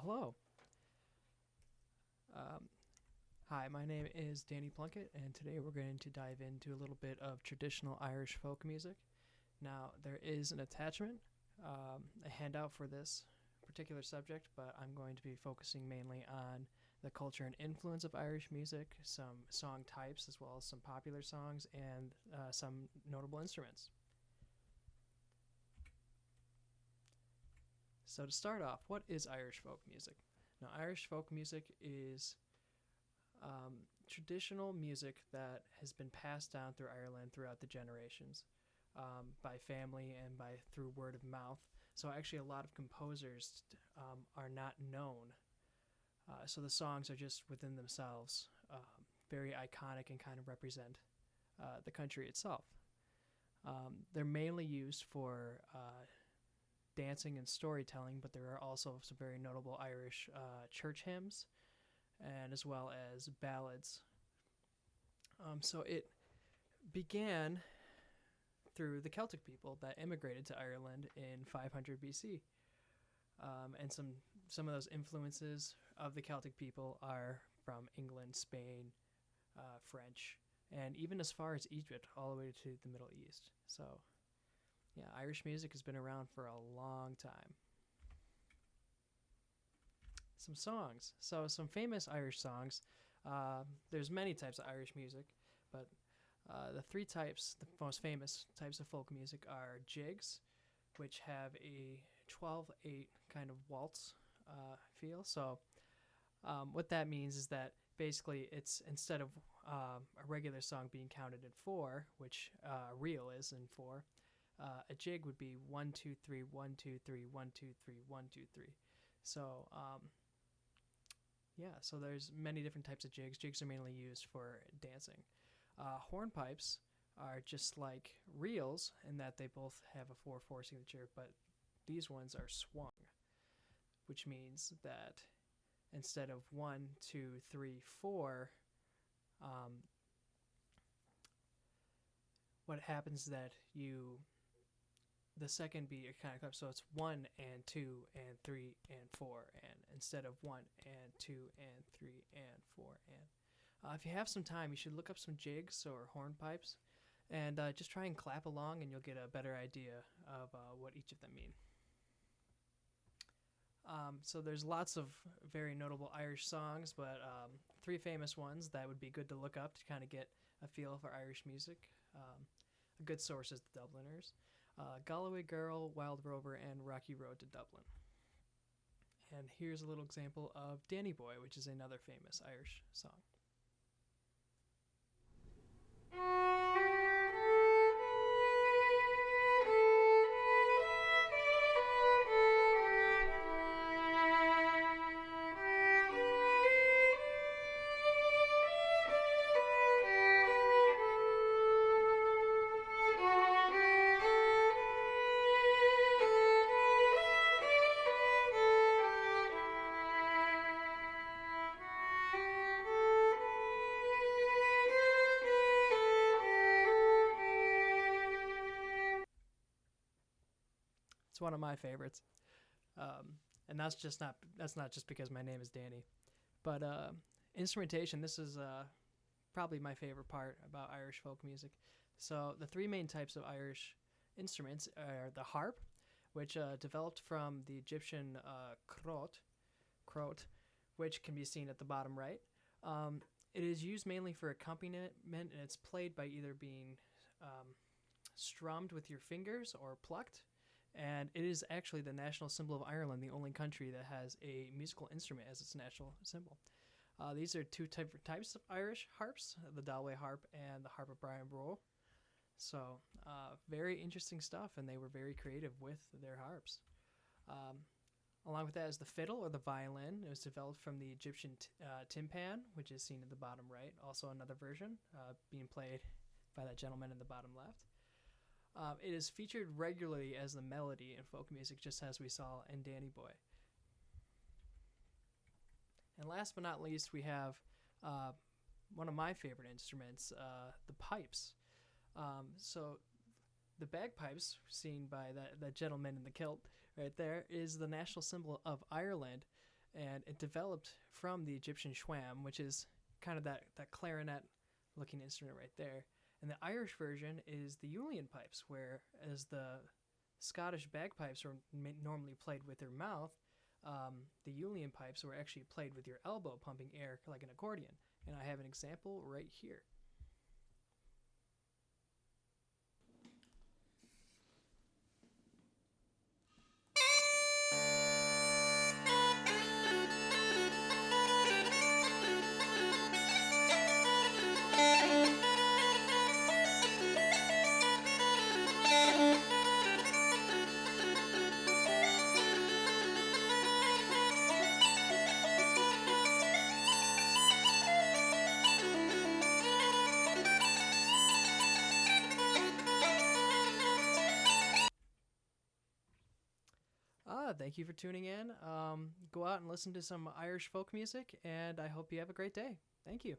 Hello. Um, Hi, my name is Danny Plunkett, and today we're going to dive into a little bit of traditional Irish folk music. Now, there is an attachment, a handout for this particular subject, but I'm going to be focusing mainly on the culture and influence of Irish music, some song types, as well as some popular songs, and some notable instruments. So, to start off, what is Irish folk music? Now, Irish folk music is traditional music that has been passed down through Ireland throughout the generations by family and by through word of mouth. So actually, a lot of composers are not known. So the songs are just within themselves very iconic and kind of represent the country itself. They're mainly used for dancing and storytelling, but there are also some very notable Irish church hymns and as well as ballads. So it began through the Celtic people that immigrated to Ireland in 500 BC, and some of those influences of the Celtic people are from England, Spain, French, and even as far as Egypt, all the way to the Middle East. So, yeah, Irish music has been around for a long time. Some songs. So some famous Irish songs. There's many types of Irish music, but the three types, the most famous types of folk music are jigs, which have a 12/8 kind of waltz feel. So what that means is that basically it's instead of a regular song being counted in four, which a reel is in four, a jig would be 1 2 3 1 2 3 1 2 3 1 2 3. So yeah, so there's many different types of jigs. Jigs are mainly used for dancing. Hornpipes are just like reels in that they both have a 4/4 signature, but these ones are swung, which means that instead of 1 2 3 4, um, what happens is that the second beat kind of comes, so it's 1 and 2 and 3 and 4, and instead of 1 and 2 and 3 and 4 and if you have some time, you should look up some jigs or hornpipes and just try and clap along, and you'll get a better idea of what each of them mean. So there's lots of very notable Irish songs, but three famous ones that would be good to look up to kind of get a feel for Irish music. A good source is the Dubliners. Galway Girl, Wild Rover, and Rocky Road to Dublin. And here's a little example of Danny Boy, which is another famous Irish song. It's one of my favorites, and that's not just because my name is Danny, but instrumentation. This is probably my favorite part about Irish folk music. So the three main types of Irish instruments are the harp, which developed from the Egyptian crot, which can be seen at the bottom right. It is used mainly for accompaniment, and it's played by either being strummed with your fingers or plucked. And it is actually the national symbol of Ireland, the only country that has a musical instrument as its national symbol. These are two different types of Irish harps, the Galway harp and the harp of Brian Boru. So, very interesting stuff, and they were very creative with their harps. Um, Along with that is the fiddle or the violin. It was developed from the Egyptian timpan, which is seen at the bottom right. Also, another version being played by that gentleman in the bottom left. It is featured regularly as the melody in folk music, just as we saw in Danny Boy. And last but not least, we have one of my favorite instruments, the pipes. So the bagpipes, seen by that gentleman in the kilt right there, is the national symbol of Ireland. and it developed from the Egyptian shwam, which is kind of that clarinet looking instrument right there. And the Irish version is the Uilleann pipes, whereas the Scottish bagpipes are normally played with their mouth. The Uilleann pipes were actually played with your elbow, pumping air like an accordion. And I have an example right here. Thank you for tuning in. Go out and listen to some Irish folk music, and I hope you have a great day. Thank you.